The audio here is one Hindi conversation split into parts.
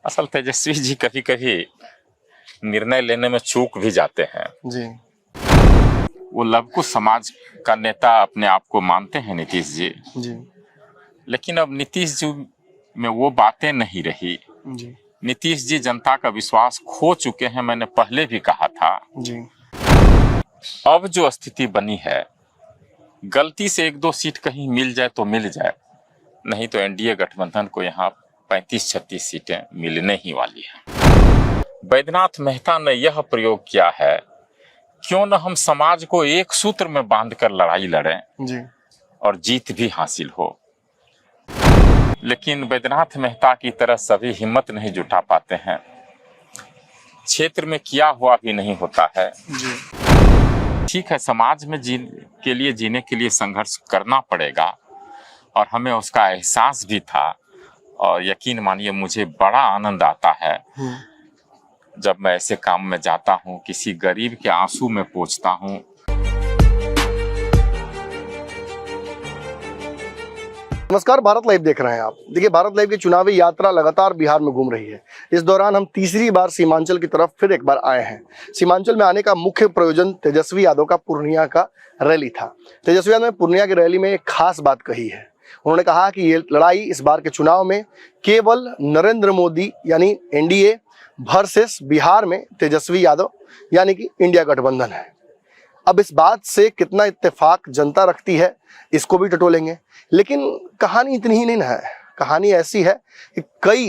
असल तेजस्वी जी कभी कभी निर्णय लेने में चूक भी जाते हैं जी। वो लघु समाज का नेता अपने आप को मानते हैं नीतीश जी। जी। लेकिन अब नीतीश जी में वो बातें नहीं रही। जी। नीतीश जी जनता का विश्वास खो चुके हैं। मैंने पहले भी कहा था। जी। अब जो स्थिति बनी है, गलती से एक दो सीट कहीं मिल जाए तो मिल जाए, नहीं तो एनडीए गठबंधन को यहाँ 35-36 सीटें मिलने ही वाली हैं। बैद्यनाथ मेहता ने यह प्रयोग किया है, क्यों न हम समाज को एक सूत्र में बांधकर लड़ाई लड़ें जी। और जीत भी हासिल हो। लेकिन बैद्यनाथ मेहता की तरह सभी हिम्मत नहीं जुटा पाते हैं। क्षेत्र में किया हुआ भी नहीं होता है। जी। ठीक है, समाज में जीने के लिए संघर्ष करना पड़ेगा और हमें उसका एहसास भी था। और यकीन मानिए मुझे बड़ा आनंद आता है जब मैं ऐसे काम में जाता हूँ, किसी गरीब के आंसू में पोंछता हूँ। नमस्कार, भारत लाइव देख रहे हैं आप। देखिए, भारत लाइव की चुनावी यात्रा लगातार बिहार में घूम रही है। इस दौरान हम तीसरी बार सीमांचल की तरफ फिर एक बार आए हैं। सीमांचल में आने का मुख्य प्रयोजन तेजस्वी यादव का पूर्णिया का रैली था। तेजस्वी यादव ने पूर्णिया की रैली में एक खास बात कही है। उन्होंने कहा कि ये लड़ाई इस बार के चुनाव में केवल नरेंद्र मोदी यानी एनडीए वर्सेस बिहार में तेजस्वी यादव यानी कि इंडिया गठबंधन है। अब इस बात से कितना इत्तेफाक जनता रखती है, इसको भी टटोलेंगे। लेकिन कहानी इतनी ही नहीं है। कहानी ऐसी है कि कई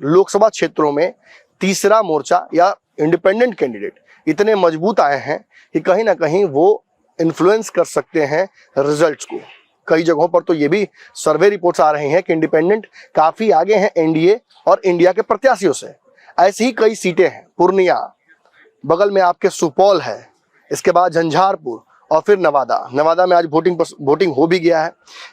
लोकसभा क्षेत्रों में तीसरा मोर्चा या इंडिपेंडेंट कैंडिडेट इतने मजबूत आए हैं कि कहीं ना कहीं वो इन्फ्लुएंस कर सकते हैं रिजल्ट्स को। कई जगहों पर तो ये भी सर्वे रिपोर्ट्स आ रहे हैं कि इंडिपेंडेंट काफी आगे हैं एनडीए और इंडिया के प्रत्याशियों से। ऐसी ही कई सीटें हैं। पूर्णिया, बगल में आपके सुपौल है, इसके बाद झंझारपुर और फिर नवादा में आज वोटिंग हो भी गया है।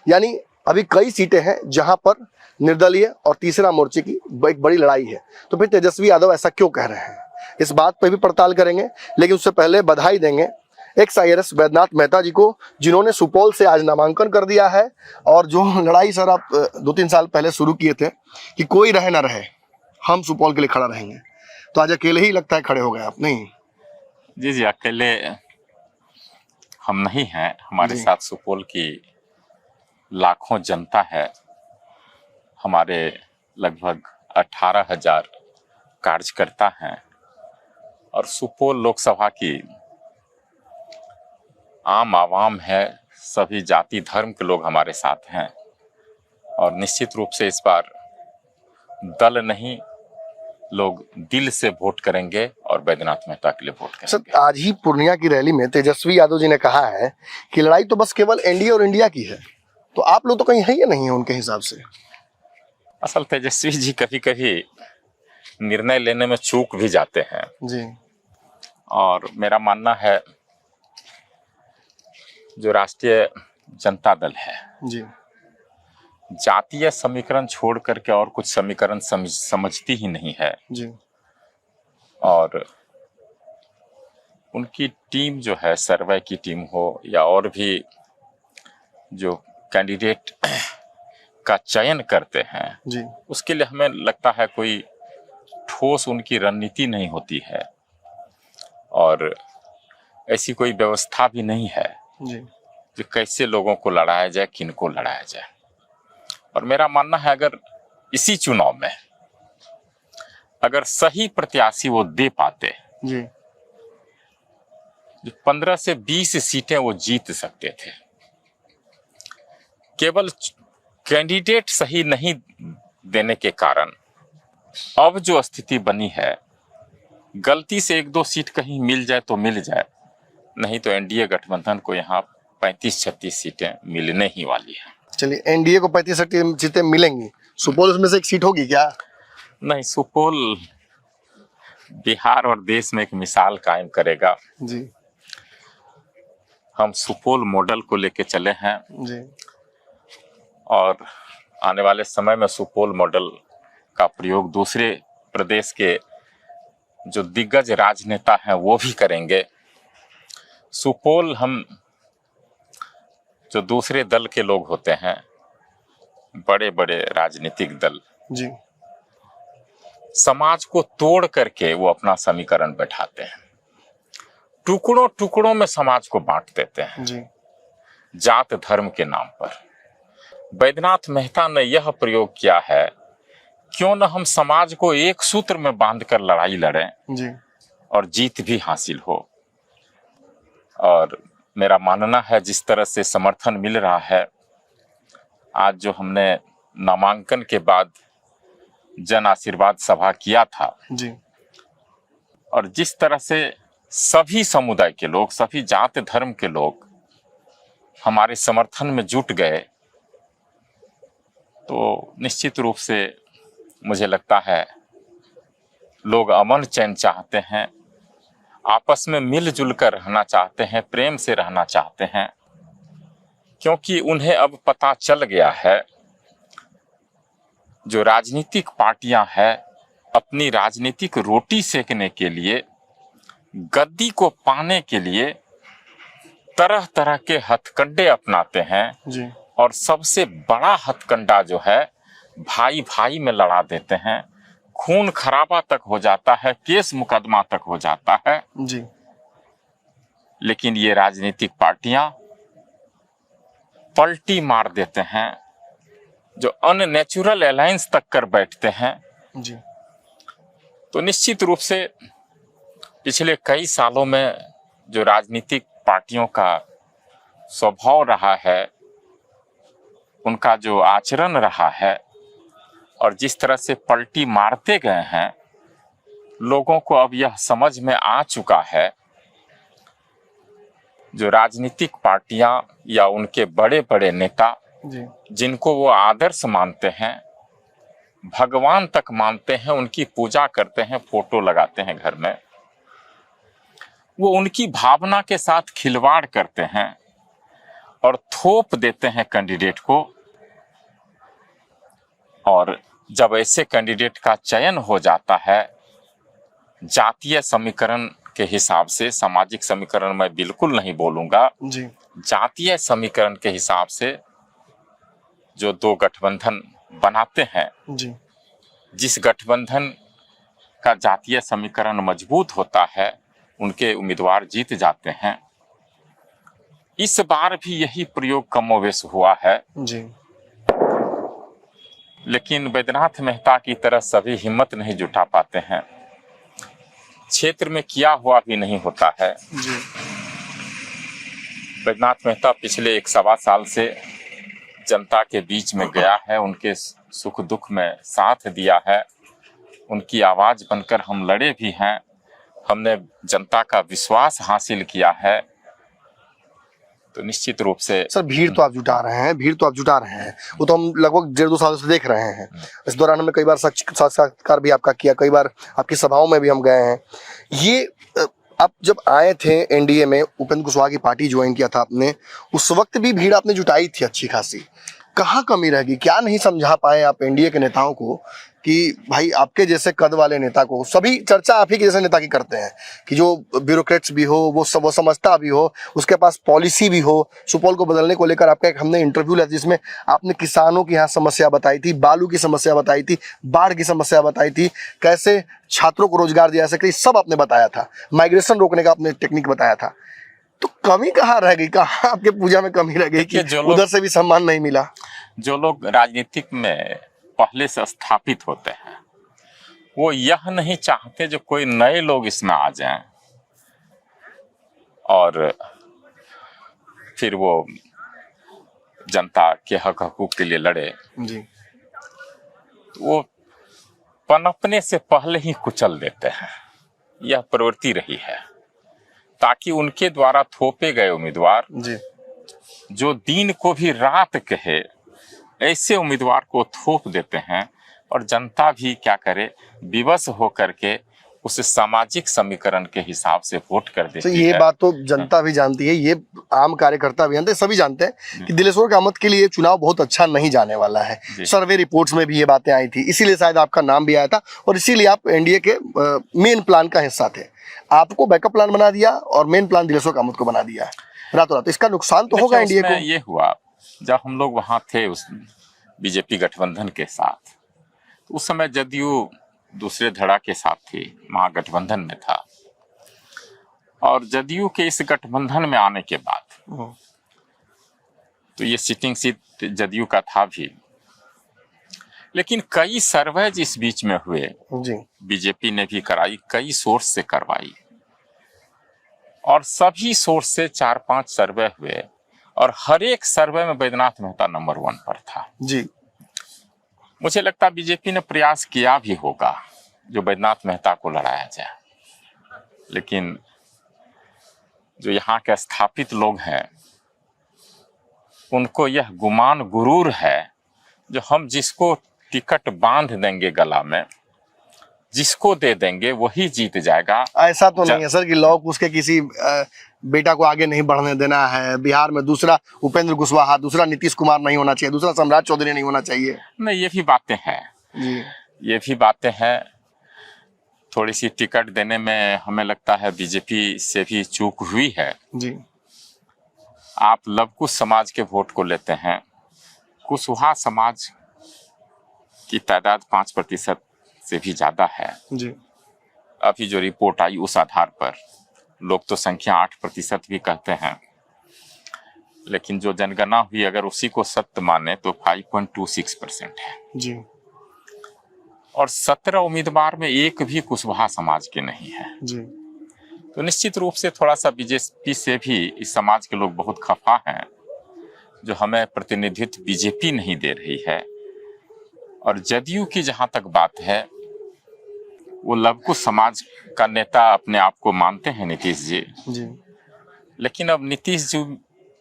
यानी अभी कई सीटें हैं जहां पर निर्दलीय और तीसरा मोर्चे की एक बड़ी लड़ाई है। तो फिर तेजस्वी यादव ऐसा क्यों कह रहे हैं, इस बात पर भी पड़ताल करेंगे। लेकिन उससे पहले बधाई देंगे एक्स IAS बैद्यनाथ मेहता जी को, जिन्होंने सुपौल से आज नामांकन कर दिया है। और जो लड़ाई सर आप 2-3 साल पहले शुरू किए थे कि कोई रहे ना रहे हम सुपौल के लिए खड़ा रहेंगे, तो आज अकेले ही लगता है खड़े हो गए आप। नहीं जी, अकेले हम नहीं हैं। हमारे साथ सुपौल की लाखों जनता है। हमारे लगभग 18,000 कार्यकर्ता हैं और सुपौल लोकसभा की आम आवाम है। सभी जाति धर्म के लोग हमारे साथ हैं और निश्चित रूप से इस बार दल नहीं, लोग दिल से वोट करेंगे और बैद्यनाथ मेहता के लिए वोट करेंगे। सर, आज ही पूर्णिया की रैली में तेजस्वी यादव जी ने कहा है कि लड़ाई तो बस केवल एनडीए और इंडिया की है। तो आप लोग तो कहीं है या नहीं है उनके हिसाब से? असल तेजस्वी जी कभी कभी निर्णय लेने में चूक भी जाते हैं जी। और मेरा मानना है जो राष्ट्रीय जनता दल है जी। जातीय समीकरण छोड़ करके और कुछ समीकरण समझती ही नहीं है जी। और उनकी टीम जो है, सर्वे की टीम हो या और भी जो कैंडिडेट का चयन करते हैं जी। उसके लिए हमें लगता है कोई ठोस उनकी रणनीति नहीं होती है और ऐसी कोई व्यवस्था भी नहीं है जी। कि कैसे लोगों को लड़ाया जाए, किनको लड़ाया जाए। और मेरा मानना है अगर इसी चुनाव में अगर सही प्रत्याशी वो दे पाते जी। जो 15 से 20 सीटें वो जीत सकते थे। केवल कैंडिडेट सही नहीं देने के कारण अब जो स्थिति बनी है, गलती से एक दो सीट कहीं मिल जाए तो मिल जाए, नहीं तो एनडीए गठबंधन को यहाँ 35-36 सीटें मिलने ही वाली है। चलिए, एनडीए को 35 सीटें मिलेंगी। सुपौल उसमें से एक सीट होगी क्या? नहीं, सुपौल बिहार और देश में एक मिसाल कायम करेगा। जी। हम सुपौल मॉडल को लेके चले हैं जी। और आने वाले समय में सुपौल मॉडल का प्रयोग दूसरे प्रदेश के जो दिग्गज राजनेता हैं वो भी करेंगे। सुपौल हम जो दूसरे दल के लोग होते हैं, बड़े बड़े राजनीतिक दल, जी, समाज को तोड़ करके वो अपना समीकरण बैठाते हैं, टुकड़ों टुकड़ों में समाज को बांट देते हैं जी जात धर्म के नाम पर। बैद्यनाथ मेहता ने यह प्रयोग किया है, क्यों न हम समाज को एक सूत्र में बांधकर लड़ाई लड़ें जी और जीत भी हासिल हो। और मेरा मानना है जिस तरह से समर्थन मिल रहा है, आज जो हमने नामांकन के बाद जन आशीर्वाद सभा किया था, जी और जिस तरह से सभी समुदाय के लोग, सभी जात धर्म के लोग हमारे समर्थन में जुट गए, तो निश्चित रूप से मुझे लगता है लोग अमन चैन चाहते हैं, आपस में मिलजुल कर रहना चाहते हैं, प्रेम से रहना चाहते हैं, क्योंकि उन्हें अब पता चल गया है जो राजनीतिक पार्टियां हैं अपनी राजनीतिक रोटी सेकने के लिए, गद्दी को पाने के लिए तरह तरह के हथकंडे अपनाते हैं। जी और सबसे बड़ा हथकंडा जो है, भाई भाई में लड़ा देते हैं, खून खराबा तक हो जाता है, केस मुकदमा तक हो जाता है। जी लेकिन ये राजनीतिक पार्टियां पलटी मार देते हैं, जो अननेचुरल अलायंस तक कर बैठते हैं। जी तो निश्चित रूप से पिछले कई सालों में जो राजनीतिक पार्टियों का स्वभाव रहा है, उनका जो आचरण रहा है, और जिस तरह से पलटी मारते गए हैं, लोगों को अब यह समझ में आ चुका है जो राजनीतिक पार्टियां या उनके बड़े बड़े नेता, जी जिनको वो आदर्श मानते हैं, भगवान तक मानते हैं, उनकी पूजा करते हैं, फोटो लगाते हैं घर में, वो उनकी भावना के साथ खिलवाड़ करते हैं और थोप देते हैं कैंडिडेट को। और जब ऐसे कैंडिडेट का चयन हो जाता है जातीय समीकरण के हिसाब से, सामाजिक समीकरण मैं बिल्कुल नहीं बोलूंगा, जी जातीय समीकरण के हिसाब से जो दो गठबंधन बनाते हैं, जी जिस गठबंधन का जातीय समीकरण मजबूत होता है, उनके उम्मीदवार जीत जाते हैं। इस बार भी यही प्रयोग कमोवेश हुआ है, जी लेकिन बैद्यनाथ मेहता की तरह सभी हिम्मत नहीं जुटा पाते हैं, क्षेत्र में किया हुआ भी नहीं होता है। जी बैद्यनाथ मेहता पिछले 1 साल से जनता के बीच में गया है, उनके सुख दुख में साथ दिया है, उनकी आवाज बनकर हम लड़े भी हैं, हमने जनता का विश्वास हासिल किया है। तो निश्चित रूप से सर, भीड़ तो आप जुटा रहे हैं, वो तो हम लगभग 1.5-2 सालों से देख रहे हैं। इस दौरान हमने कई बार साक्षात्कार भी आपका किया, कई बार आपकी सभाओं में भी हम गए हैं। ये आप जब आए थे एनडीए में, उपेंद्र कुशवाहा की पार्टी ज्वाइन किया था आपने, उस वक्त भी भीड़ आपने जुटाई थी अच्छी खासी। कहाँ कमी रह गई? क्या नहीं समझा पाए आप एनडीए के नेताओं को कि भाई आपके जैसे कद वाले नेता को, सभी चर्चा आप ही के जैसे नेता की करते हैं कि जो ब्यूरोक्रेट्स भी हो, वो समझता भी हो, उसके पास पॉलिसी भी हो। सुपौल को बदलने को लेकर आपका एक हमने इंटरव्यू लिया जिसमें आपने किसानों की यहाँ समस्या बताई थी, बालू की समस्या बताई थी, बाढ़ की समस्या बताई थी, कैसे छात्रों को रोजगार दिया जा सकता है, सब आपने बताया था। माइग्रेशन रोकने का आपने टेक्निक बताया था। तो कमी कहाँ रह गई? कहाँ आपके पूजा में कमी रह गई कि उधर से भी सम्मान नहीं मिला? जो लोग राजनीतिक में पहले से स्थापित होते हैं, वो यह नहीं चाहते जो कोई नए लोग इसमें आ जाएं और फिर वो जनता के हक हकूक के लिए लड़े। जी वो पनपने से पहले ही कुचल देते हैं। यह प्रवृत्ति रही है, ताकि उनके द्वारा थोपे गए उम्मीदवार जी जो दिन को भी रात कहे, ऐसे उम्मीदवार को थोप देते हैं और जनता भी क्या करे, विवश होकर के उस सामाजिक समीकरण के हिसाब से वोट कर देती तो ये है। बात तो जनता भी जानती है, ये आम कार्यकर्ता भी जानते हैं, सभी जानते हैं कि दिलेश्वर कामत के लिए ये चुनाव बहुत अच्छा नहीं जाने वाला है। सर्वे रिपोर्ट्स में भी ये बातें आई थी, इसीलिए शायद आपका नाम भी आया था और इसीलिए आप एनडीए के मेन प्लान का हिस्सा थे। आपको बैकअप प्लान बना दिया और मेन प्लान दिलेश्वर कामत को बना दिया रातों रात। इसका नुकसान तो होगा एनडीए को। ये हुआ जब हम लोग वहां थे उस बीजेपी गठबंधन के साथ, तो उस समय जदयू दूसरे धड़ा के साथ थी, महागठबंधन में था। और जदयू के इस गठबंधन में आने के बाद तो ये सिटिंग सीट जदयू का था भी, लेकिन कई सर्वे इस बीच में हुए जी, बीजेपी ने भी कराई, कई सोर्स से करवाई, और सभी सोर्स से 4-5 सर्वे हुए, और हर एक सर्वे में बैद्यनाथ मेहता नंबर 1 पर था। जी, मुझे लगता है बीजेपी ने प्रयास किया भी होगा जो बैद्यनाथ मेहता को लड़ाया जाए, लेकिन जो यहाँ के स्थापित लोग हैं उनको यह गुमान गुरूर है जो हम जिसको टिकट बांध देंगे गला में, जिसको दे देंगे वही जीत जाएगा। ऐसा तो नहीं है सर कि लोग उसके किसी बेटा को आगे नहीं बढ़ने देना है। बिहार में दूसरा उपेंद्र कुशवाहा, दूसरा नीतीश कुमार नहीं होना चाहिए, दूसरा सम्राट चौधरी नहीं होना चाहिए। नहीं, ये भी बातें हैं जी, ये भी बातें हैं। थोड़ी सी टिकट देने में हमें लगता है बीजेपी से भी चूक हुई है। जी, आप लवकुश समाज के वोट को लेते हैं, कुशवाहा समाज की तादाद 5% से भी ज्यादा है। जी, अभी जो रिपोर्ट आई उस आधार पर लोग तो संख्या 8% भी कहते हैं, लेकिन जो जनगणना हुई अगर उसी को सत्य माने तो 5.26% है। जी, और 17 उम्मीदवार में एक भी कुशवाहा समाज के नहीं है। जी, तो निश्चित रूप से थोड़ा सा बीजेपी से भी इस समाज के लोग बहुत खफा हैं जो हमें प्रतिनिधित्व बीजेपी नहीं दे रही है। और जदयू की जहां तक बात है, वो लवकुश समाज का नेता अपने आप को मानते हैं नीतीश जी, जी, लेकिन अब नीतीश जी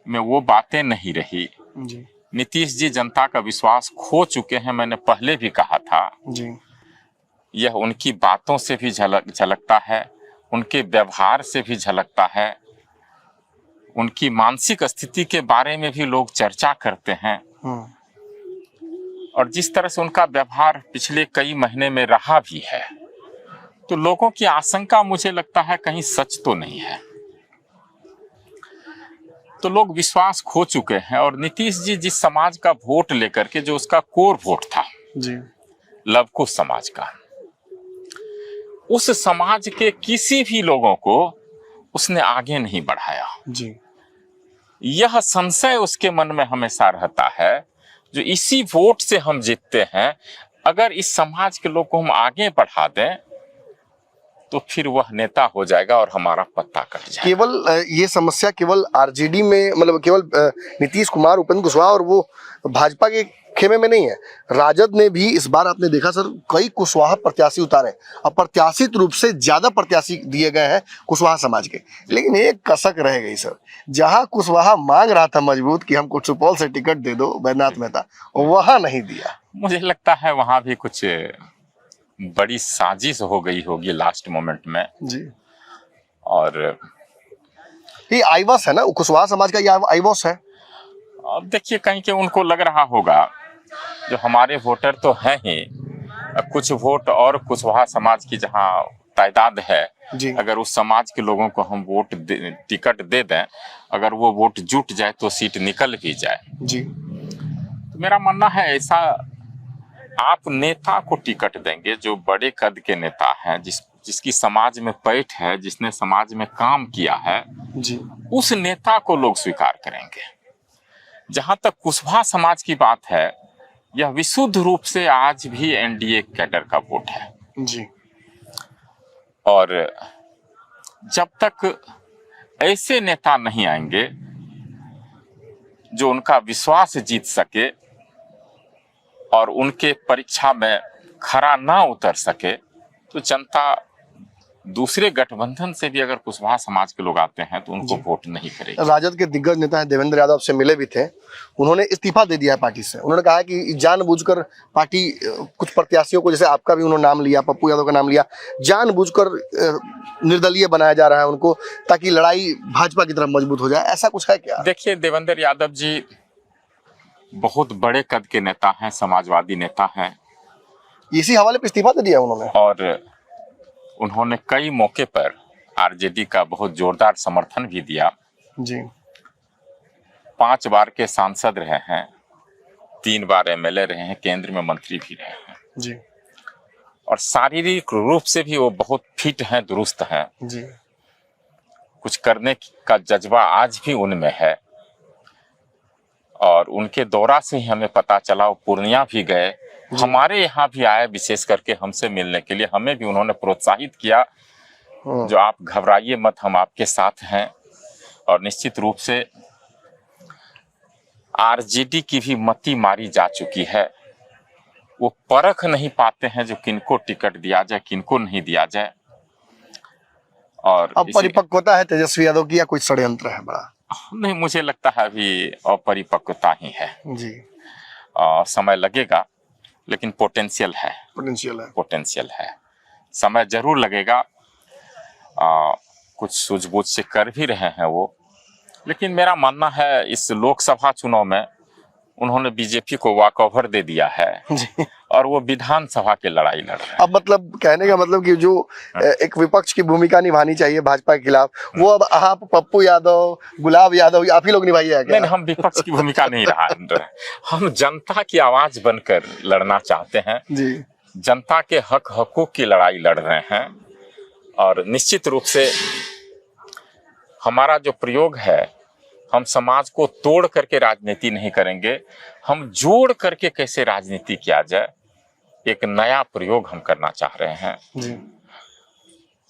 में वो बातें नहीं रही। जी, नीतीश जी जनता का विश्वास खो चुके हैं। मैंने पहले भी कहा था, जी, यह उनकी बातों से भी झलकता है, उनके व्यवहार से भी झलकता है, उनकी मानसिक स्थिति के बारे में भी लोग चर्चा करते हैं। और जिस तरह से उनका व्यवहार पिछले कई महीने में रहा भी है, तो लोगों की आशंका मुझे लगता है कहीं सच तो नहीं है। तो लोग विश्वास खो चुके हैं। और नीतीश जी जिस समाज का वोट लेकर के, जो उसका कोर वोट था जी, लवकुश समाज का, उस समाज के किसी भी लोगों को उसने आगे नहीं बढ़ाया। जी, यह संशय उसके मन में हमेशा रहता है, जो इसी वोट से हम जीतते हैं, अगर इस समाज के लोग को हम आगे बढ़ा दें तो फिर वह नेता हो जाएगा और हमारा पत्ता कट जाएगा। केवल ये समस्या केवल आरजेडी में, मतलब केवल नीतीश कुमार, उपेंद्र कुशवाहा और वो भाजपा के खेमे में नहीं है। राजद ने भी इस बार आपने देखा सर कई कुशवाहा प्रत्याशी उतारे, अप्रत्याशित रूप से ज्यादा प्रत्याशी दिए गए हैं कुशवाहा समाज के। लेकिन एक कसक रह गई सर, जहां कुशवाहा मांग रहा था मजबूत कि हमको सुपौल से टिकट दे दो बैद्यनाथ मेहता, वहां नहीं दिया। मुझे लगता है वहां भी कुछ बड़ी साजिश हो गई होगी लास्ट मोमेंट में। जी, और ये आईवॉस है ना, कुशवाहा समाज का ये आईवॉस है। अब देखिए, कहीं के उनको लग रहा होगा जो हमारे वोटर तो हैं ही, कुछ वोट और कुशवाहा समाज की जहां तादाद है, जी, अगर उस समाज के लोगों को हम टिकट दे दें, अगर वो वोट जुट जाए तो सीट निकल भी जाए। जी, तो मेरा मानना है ऐसा, आप नेता को टिकट देंगे जो बड़े कद के नेता हैं, जिसकी समाज में पैठ है, जिसने समाज में काम किया है, जी, उस नेता को लोग स्वीकार करेंगे। जहां तक कुशवाहा समाज की बात है, यह विशुद्ध रूप से आज भी एनडीए कैडर का वोट है। जी, और जब तक ऐसे नेता नहीं आएंगे जो उनका विश्वास जीत सके और उनके परीक्षा में खरा ना उतर सके, तो जनता दूसरे गठबंधन से भी अगर कुशवाहा समाज के लोग आते हैं तो उनको वोट नहीं करेगी। राजद के दिग्गज नेता हैं देवेंद्र यादव से मिले भी थे, उन्होंने इस्तीफा दे दिया है पार्टी से। उन्होंने कहा कि जानबूझकर पार्टी कुछ प्रत्याशियों को, जैसे आपका भी उन्होंने नाम लिया, पप्पू यादव का नाम लिया, जानबूझकर निर्दलीय बनाया जा रहा है उनको, ताकि लड़ाई भाजपा की तरफ मजबूत हो जाए। ऐसा कुछ है क्या? देखिए, देवेंद्र यादव जी बहुत बड़े कद के नेता हैं, समाजवादी नेता हैं, इसी हवाले पर इस्तीफा दे दिया उन्होंने। और उन्होंने कई मौके पर आरजेडी का बहुत जोरदार समर्थन भी दिया। जी, 5 बार के सांसद रहे हैं, 3 बार एमएलए रहे हैं, केंद्र में मंत्री भी रहे हैं। जी, और शारीरिक रूप से भी वो बहुत फिट हैं, दुरुस्त हैं। जी। कुछ करने का जज्बा आज भी उनमें है। और उनके दौरा से ही हमें पता चला, वो पूर्णिया भी गए, हमारे यहाँ भी आए, विशेष करके हमसे मिलने के लिए। हमें भी उन्होंने प्रोत्साहित किया, जो आप घबराइए मत, हम आपके साथ हैं। और निश्चित रूप से आरजेडी की भी मती मारी जा चुकी है। वो परख नहीं पाते हैं जो किनको टिकट दिया जाए, किनको नहीं दिया जाए। और अब परिपक्वता है तेजस्वी यादव की या कोई षड्यंत्र है बड़ा? नहीं, मुझे लगता है अभी अपरिपक्वता ही है जी। समय लगेगा, लेकिन पोटेंशियल है। पोटेंशियल है, समय जरूर लगेगा। कुछ सूझबूझ से कर भी रहे हैं वो। लेकिन मेरा मानना है इस लोकसभा चुनाव में उन्होंने बीजेपी को वॉकओवर दे दिया है जी। और वो विधानसभा की लड़ाई लड़ रहे हैं। अब मतलब कहने का मतलब कि जो एक विपक्ष की भूमिका निभानी चाहिए भाजपा के खिलाफ, वो अब आप, पप्पू यादव, गुलाब यादव, आप ही लोग निभाइए क्या? नहीं, हम विपक्ष की भूमिका नहीं रहा, हम जनता की आवाज बनकर लड़ना चाहते हैं जी। जनता के हक हकूक की लड़ाई लड़ रहे हैं। और निश्चित रूप से हमारा जो प्रयोग है, हम समाज को तोड़ करके राजनीति नहीं करेंगे, हम जोड़ करके कैसे राजनीति किया जाए, एक नया प्रयोग हम करना चाह रहे हैं जी।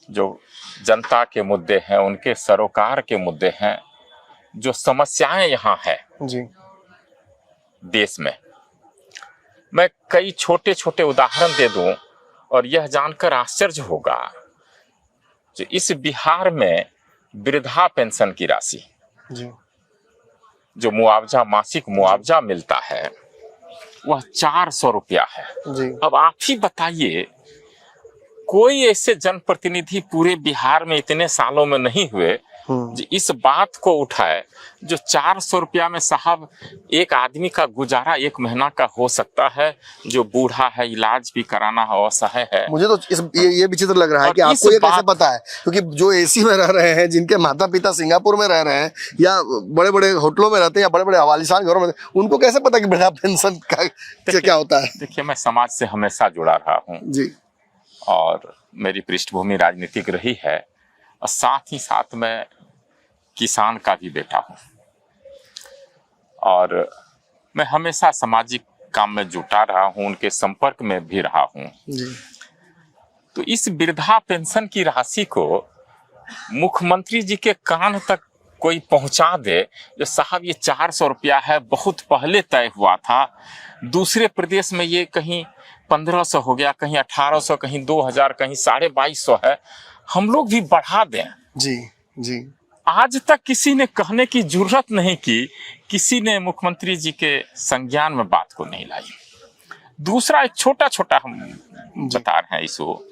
जो जनता के मुद्दे हैं, उनके सरोकार के मुद्दे हैं, जो समस्याएं यहाँ है जी देश में, मैं कई छोटे छोटे उदाहरण दे दूं और यह जानकर आश्चर्य होगा जो इस बिहार में वृद्धा पेंशन की राशि जी, जो मुआवजा, मासिक मुआवजा मिलता है, वह 400 रुपया है जी। अब आप ही बताइए, कोई ऐसे जनप्रतिनिधि पूरे बिहार में इतने सालों में नहीं हुए जो इस बात को उठाए, जो 400 रुपया में साहब एक आदमी का गुजारा एक महीना का हो सकता है, जो बूढ़ा है, इलाज भी कराना है, असहाय है। मुझे तो ये विचित्र लग रहा है कि आपको ये कैसे पता है, क्योंकि जो एसी में रह रहे हैं, जिनके माता पिता सिंगापुर में रह रहे हैं या बड़े बड़े होटलों में रहते हैं या बड़े बड़े आवालिशान घरों में, उनको कैसे पता कि वृद्धा पेंशन का क्या होता है? देखिए, मैं समाज से हमेशा जुड़ा रहा हूँ जी, और मेरी पृष्ठभूमि राजनीतिक रही है, और साथ ही साथ मैं किसान का भी बेटा हूँ, और मैं हमेशा सामाजिक काम में जुटा रहा हूँ, उनके संपर्क में भी रहा हूँ जी। तो इस वृद्धा पेंशन की राशि को मुख्यमंत्री जी के कान तक कोई पहुंचा दे, जो साहब ये 400 रुपया है, बहुत पहले तय हुआ था, दूसरे प्रदेश में ये कहीं 1500 हो गया, कहीं 1800, कहीं 2000, कहीं 2250 है, हम लोग भी बढ़ा दें जी जी। आज तक किसी ने कहने की जरूरत नहीं की, किसी ने मुख्यमंत्री जी के संज्ञान में बात को नहीं लाई। दूसरा, एक छोटा छोटा हम बता रहे हैं इसको,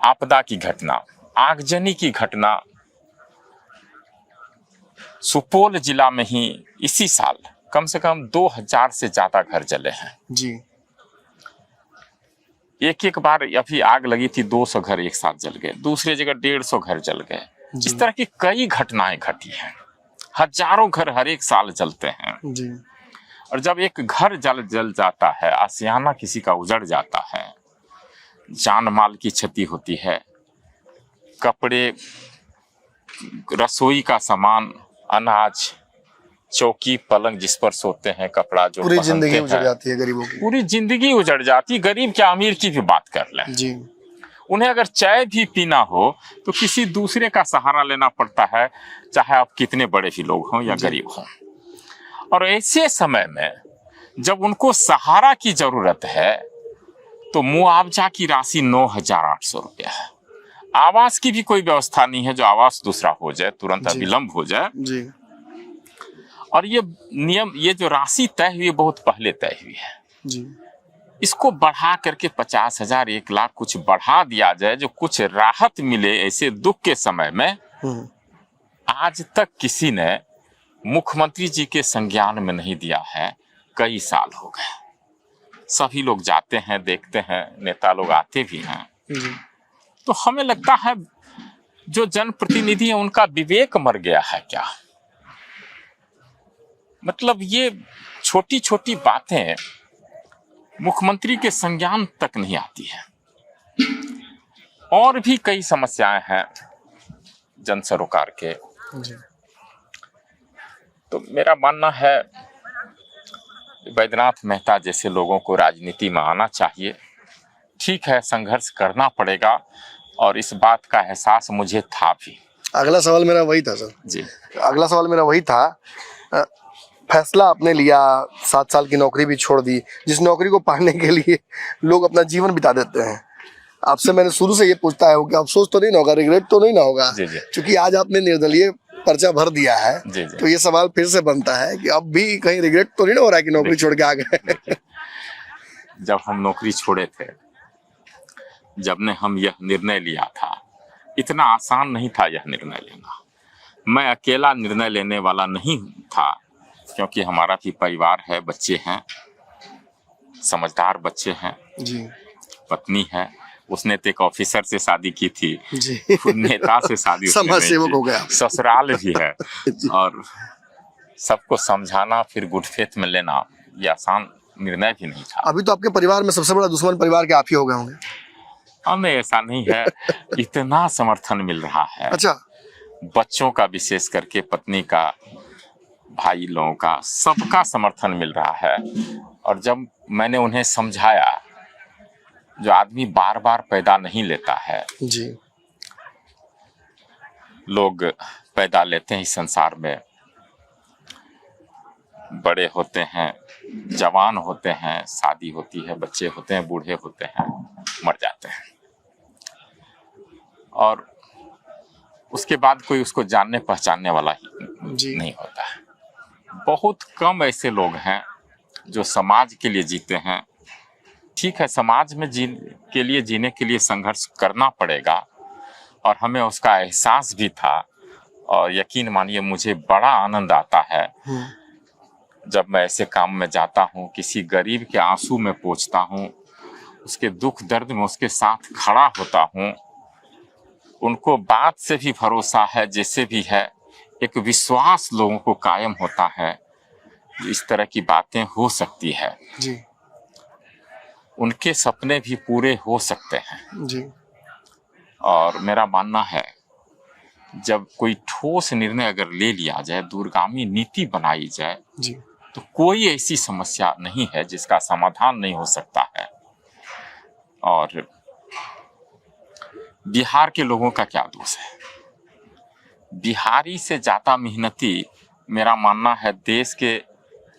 आपदा की घटना, आगजनी की घटना, सुपौल जिला में ही इसी साल कम से कम 2000 से ज्यादा घर जले हैं जी। एक बार अभी आग लगी थी, 200 घर एक साथ जल गए, दूसरी जगह 150 घर जल गए। इस तरह की कई घटनाएं घटी हैं, हजारों घर हर एक साल जलते हैं जी। और जब एक घर जल जाता है, आशियाना किसी का उजड़ जाता है, जान माल की क्षति होती है, कपड़े, रसोई का सामान, अनाज, चौकी पलंग जिस पर सोते हैं, कपड़ा जो पूरी जिंदगी उजड़ जाती है गरीबों की, पूरी जिंदगी उजड़ जाती है। गरीब क्या अमीर की भी बात कर लें जी, उन्हें अगर चाय भी पीना हो तो किसी दूसरे का सहारा लेना पड़ता है, चाहे आप कितने बड़े भी लोग हों या गरीब हों। और ऐसे समय में जब उनको सहारा की जरूरत है तो मुआवजा की राशि 9800 रुपया है। आवास की भी कोई व्यवस्था नहीं है, जो आवास दूसरा हो जाए, तुरंत विलंब हो जाए जी। और ये नियम, ये जो राशि तय हुई, बहुत पहले तय हुई है जी। इसको बढ़ा करके 50,000, 1 लाख कुछ बढ़ा दिया जाए, जो कुछ राहत मिले ऐसे दुख के समय में। आज तक किसी ने मुख्यमंत्री जी के संज्ञान में नहीं दिया है, कई साल हो गए। सभी लोग जाते हैं, देखते हैं, नेता लोग आते भी हैं। तो हमें लगता है जो जनप्रतिनिधि है उनका विवेक मर गया है क्या? मतलब ये छोटी छोटी बातें मुख्यमंत्री के संज्ञान तक नहीं आती है। और भी कई समस्याएं हैं जन सरोकार के। जी। तो मेरा मानना है बैद्यनाथ मेहता जैसे लोगों को राजनीति में आना चाहिए। ठीक है, संघर्ष करना पड़ेगा और इस बात का एहसास मुझे था भी। अगला सवाल मेरा वही था सर जी। अगला सवाल मेरा वही था। फैसला आपने लिया, 7 साल की नौकरी भी छोड़ दी, जिस नौकरी को पाने के लिए लोग अपना जीवन बिता देते हैं। आपसे मैंने शुरू से ये पूछता है कि अफसोस तो नहीं ना होगा, रिग्रेट तो नहीं ना होगा? जी जी। क्योंकि आज आपने निर्दलीय पर्चा भर दिया है। जी जी। तो ये सवाल फिर से बनता है कि अब भी कहीं रिग्रेट तो नहीं ना हो रहा है कि नौकरी छोड़ के आ गए? जब हम नौकरी छोड़े थे, जब ने हम यह निर्णय लिया था, इतना आसान नहीं था यह निर्णय लेना। मैं अकेला निर्णय लेने वाला नहीं था, क्योंकि हमारा भी परिवार है, बच्चे हैं, समझदार बच्चे हैं जी। पत्नी है। उसने तो एक ऑफिसर से शादी की थी जी। नेता से शादी उसने समाज नहीं सेवक की। हो गया। ससुराल भी है और सबको समझाना फिर गुड फेथ में लेना ये आसान निर्णय भी नहीं था। अभी तो आपके परिवार में सबसे बड़ा दुश्मन परिवार के आप ही हो गए होंगे। हमें ऐसा नहीं है, इतना समर्थन मिल रहा है। अच्छा। बच्चों का, विशेष करके पत्नी का, भाई लोगों का, सबका समर्थन मिल रहा है। और जब मैंने उन्हें समझाया, जो आदमी बार बार पैदा नहीं लेता है, जी। लोग पैदा लेते हैं इस संसार में, बड़े होते हैं, जवान होते हैं, शादी होती है, बच्चे होते हैं, बूढ़े होते हैं, मर जाते हैं, और उसके बाद कोई उसको जानने पहचानने वाला ही जी। नहीं होता है। बहुत कम ऐसे लोग हैं जो समाज के लिए जीते हैं। ठीक है, समाज में जीने के लिए संघर्ष करना पड़ेगा, और हमें उसका एहसास भी था। और यकीन मानिए, मुझे बड़ा आनंद आता है जब मैं ऐसे काम में जाता हूँ, किसी गरीब के आंसू में पोंछता हूँ, उसके दुख दर्द में उसके साथ खड़ा होता हूँ। उनको बात से भी भरोसा है, जैसे भी है, एक विश्वास लोगों को कायम होता है, इस तरह की बातें हो सकती है। जी। उनके सपने भी पूरे हो सकते हैं। जी। और मेरा मानना है, जब कोई ठोस निर्णय अगर ले लिया जाए, दूरगामी नीति बनाई जाए, जी। तो कोई ऐसी समस्या नहीं है जिसका समाधान नहीं हो सकता है। और बिहार के लोगों का क्या दोष है? बिहारी से ज्यादा मेहनती मेरा मानना है देश के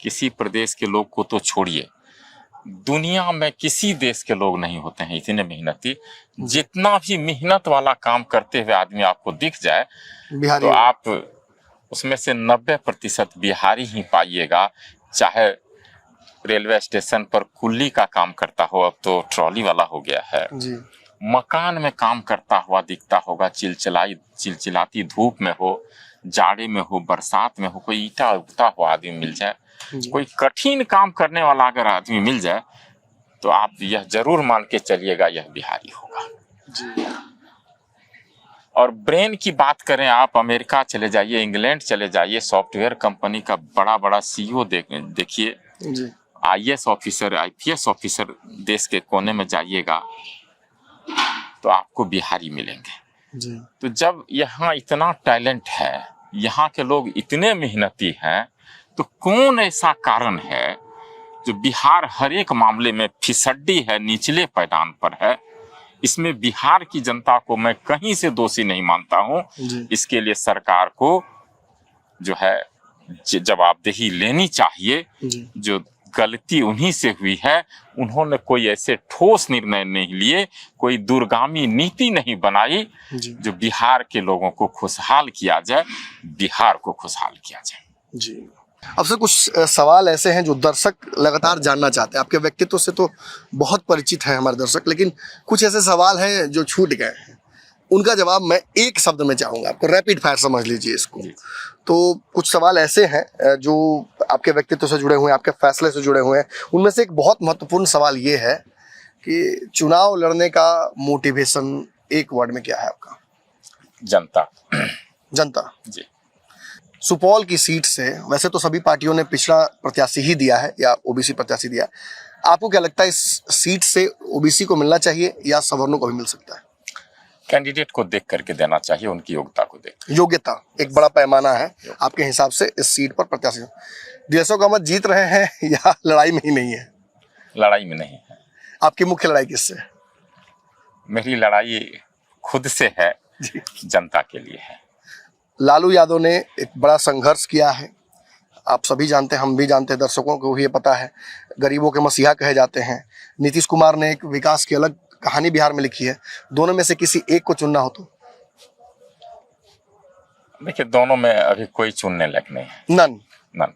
किसी प्रदेश के लोग को तो छोड़िए, दुनिया में किसी देश के लोग नहीं होते हैं इतने मेहनती। जितना भी मेहनत वाला काम करते हुए आदमी आपको दिख जाए, बिहारी तो आप उसमें से 90% बिहारी ही पाइएगा। चाहे रेलवे स्टेशन पर कुल्ली का काम करता हो, अब तो ट्रॉली वाला हो गया है, जी। मकान में काम करता हुआ दिखता होगा, चिलचिलाती धूप में हो, जाड़े में हो, बरसात में हो, कोई ईटा उगता हुआ आदमी मिल जाए, कोई कठिन काम करने वाला अगर आदमी मिल जाए, तो आप यह जरूर मान के चलिएगा यह बिहारी होगा। जी। और ब्रेन की बात करें, आप अमेरिका चले जाइए, इंग्लैंड चले जाइए, सॉफ्टवेयर कंपनी का बड़ा बड़ा CEO देखिए, IAS ऑफिसर, IPS ऑफिसर देश के कोने में जाइएगा तो आपको बिहारी मिलेंगे। जी। तो जब यहाँ इतना टैलेंट है, यहाँ के लोग इतने मेहनती हैं, तो कौन ऐसा कारण है जो बिहार हर एक मामले में फिसड्डी है, निचले पायदान पर है? इसमें बिहार की जनता को मैं कहीं से दोषी नहीं मानता हूँ। इसके लिए सरकार को जो है जवाबदेही लेनी चाहिए। जो गलती उन्हीं से हुई है, उन्होंने कोई ऐसे ठोस निर्णय नहीं लिए, कोई दूरगामी नीति नहीं बनाई जो बिहार के लोगों को खुशहाल किया जाए, बिहार को खुशहाल किया जाए। जी। अब सर, कुछ सवाल ऐसे हैं जो दर्शक लगातार जानना चाहते हैं। आपके व्यक्तित्व से तो बहुत परिचित है हमारे दर्शक, लेकिन कुछ ऐसे सवाल हैं जो छूट गए हैं, उनका जवाब मैं एक शब्द में चाहूँगा, आपको रैपिड फायर समझ लीजिए इसको। तो कुछ सवाल ऐसे हैं जो आपके व्यक्तित्व से जुड़े हुए हैं, आपके फैसले से जुड़े हुए हैं। उनमें से एक बहुत महत्वपूर्ण सवाल ये है कि चुनाव लड़ने का मोटिवेशन एक वर्ड में क्या है आपका? जनता। जनता। जी। सुपौल की सीट से वैसे तो सभी पार्टियों ने पिछड़ा प्रत्याशी ही दिया है या OBC प्रत्याशी दिया, आपको क्या लगता है इस सीट से ओबीसी को मिलना चाहिए या सवर्णों को भी मिल सकता है? कैंडिडेट को देख करके देना चाहिए, उनकी योग्यता को देख। योग्यता एक बड़ा पैमाना है आपके हिसाब से इस सीट पर प्रत्याशी। देशों का मत जीत रहे हैं या लड़ाई में ही नहीं है? लड़ाई में नहीं है। आपकी मुख्य लड़ाई किससे है? मेरी लड़ाई खुद से है, जनता के लिए है। लालू यादव ने एक बड़ा संघर्ष किया है, आप सभी जानते हैं, हम भी जानते हैं, दर्शकों को भी ये पता है, गरीबों के मसीहा कहे जाते हैं। नीतीश कुमार ने एक विकास की अलग कहानी बिहार में लिखी है। दोनों में से किसी एक को चुनना हो तो? देखिए, दोनों में अभी कोई चुनने लायक नहीं है। नन।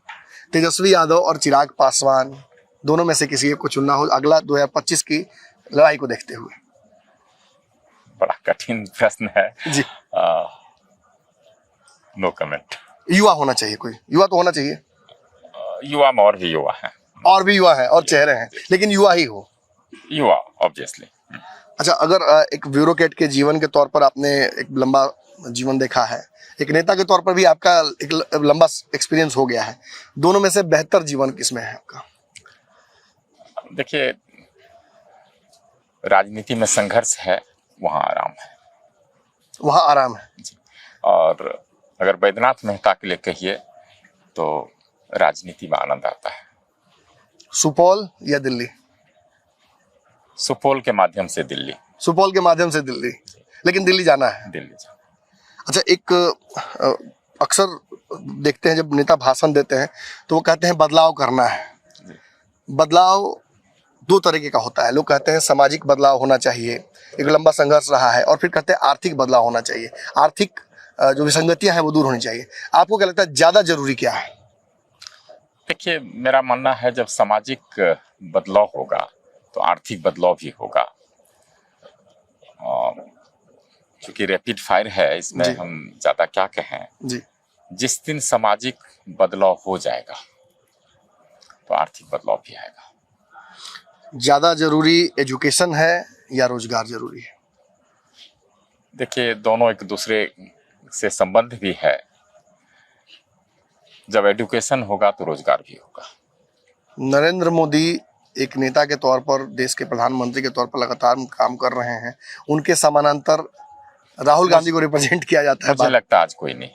तेजस्वी यादव और चिराग पासवान, दोनों में से किसी एक को चुनना हो अगला 2025 की लड़ाई को देखते हुए? बड़ा कठिन प्रश्न है जी। No comment. युवा होना चाहिए, कोई युवा तो होना चाहिए। युवा में और भी युवा है, और भी युवा है और चेहरे हैं, लेकिन युवा ही हो। युवा ऑब्वियसली। अच्छा, अगर एक ब्यूरोक्रेट के जीवन के तौर पर आपने एक लंबा जीवन देखा है, एक नेता के तौर पर भी आपका एक लंबा एक्सपीरियंस हो गया है, दोनों में से बेहतर जीवन किसमें है आपका? देखिए, राजनीति में संघर्ष है, वहाँ आराम है। वहाँ आराम है। और अगर बैद्यनाथ मेहता के लिए कहिए तो राजनीति में आनंद आता है। सुपौल या दिल्ली? सुपौल के माध्यम से दिल्ली। सुपौल के माध्यम से दिल्ली, लेकिन दिल्ली जाना है। दिल्ली जाना। अच्छा, एक अक्सर देखते हैं जब नेता भाषण देते हैं तो वो कहते हैं बदलाव करना है। बदलाव दो तरीके का होता है। लोग कहते हैं सामाजिक बदलाव होना चाहिए, एक लंबा संघर्ष रहा है, और फिर कहते हैं आर्थिक बदलाव होना चाहिए, आर्थिक जो विसंगतियां हैं वो दूर होनी चाहिए। आपको क्या लगता है ज्यादा जरूरी क्या है? देखिए, मेरा मानना है जब सामाजिक बदलाव होगा तो आर्थिक बदलाव भी होगा। क्योंकि रैपिड फायर है, इसमें हम ज्यादा क्या कहें जी। जिस दिन सामाजिक बदलाव हो जाएगा तो आर्थिक बदलाव भी आएगा। ज्यादा जरूरी एजुकेशन है या रोजगार जरूरी है? देखिए, दोनों एक दूसरे से संबंध भी है। जब एजुकेशन होगा तो रोजगार भी होगा। नरेंद्र मोदी एक नेता के तौर पर, देश के प्रधानमंत्री के तौर पर लगातार काम कर रहे हैं, उनके समानांतर राहुल गांधी को रिप्रेजेंट किया जाता है। मुझे लगता है आज कोई नहीं।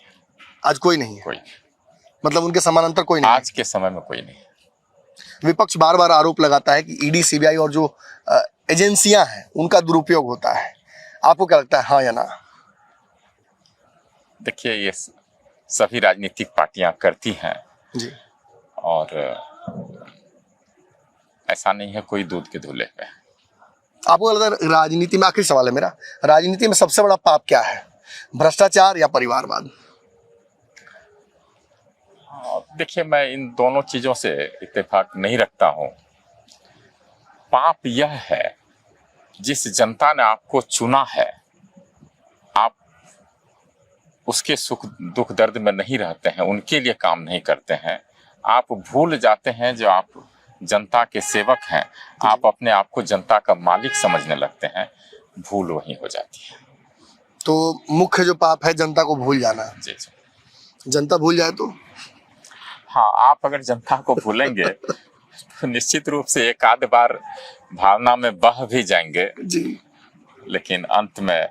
आज कोई नहीं है? कोई, मतलब उनके समानांतर कोई नहीं? आज के समय में कोई नहीं। विपक्ष बार बार आरोप लगाता है कि ईडी, सीबीआई और जो एजेंसियां हैं उनका दुरुपयोग होता है। आपको क्या लगता है, हाँ या ना? देखिए, ये सभी राजनीतिक पार्टियां करती हैं जी, और ऐसा नहीं है कोई दूध के धुले पे। आपको लगता है राजनीति में, आखिरी सवाल है मेरा, राजनीति में सबसे बड़ा पाप क्या है, भ्रष्टाचार या परिवारवाद? देखिए, मैं इन दोनों चीजों से इत्तेफाक नहीं रखता हूं। पाप यह है, जिस जनता ने आपको चुना है, आप उसके सुख दुख दर्द में नहीं रहते हैं, उनके लिए काम नहीं करते हैं, आप भूल जाते हैं जो आप जनता के सेवक हैं, आप अपने आप को जनता का मालिक समझने लगते हैं, भूल वहीं हो जाती है। तो मुख्य जो पाप है जनता को भूल जाना। जी। जनता भूल जाए तो? हाँ, आप अगर जनता को भूलेंगे तो निश्चित रूप से एक आध बार भावना में बह भी जाएंगे जी, लेकिन अंत में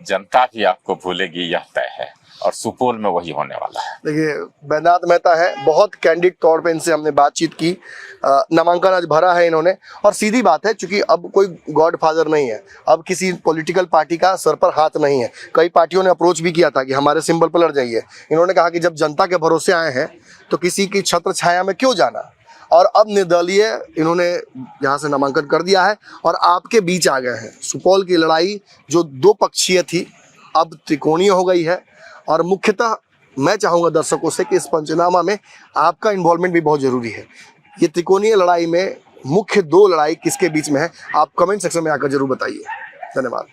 जनता भी आपको भूलेगी, यह तय है, और सुपौल में वही होने वाला है। देखिए, बैद्यनाथ मेहता है, बहुत कैंडिड तौर पे इनसे हमने बातचीत की, नामांकन आज भरा है इन्होंने, और सीधी बात है, चूंकि अब कोई गॉडफादर नहीं है, अब किसी पॉलिटिकल पार्टी का सर पर हाथ नहीं है। कई पार्टियों ने अप्रोच भी किया था कि हमारे सिंबल पर लड़ जाइए। इन्होंने कहा कि जब जनता के भरोसे आए हैं तो किसी की छत्र छाया में क्यों जाना, और अब निर्दलीय इन्होंने यहाँ से नामांकन कर दिया है और आपके बीच आ गए हैं। सुपौल की लड़ाई जो दो पक्षीय थी अब त्रिकोणीय हो गई है, और मुख्यतः मैं चाहूँगा दर्शकों से कि इस पंचनामा में आपका इन्वॉल्वमेंट भी बहुत ज़रूरी है। ये त्रिकोणीय लड़ाई में मुख्य दो लड़ाई किसके बीच में है, आप कमेंट सेक्शन में आकर जरूर बताइए। धन्यवाद।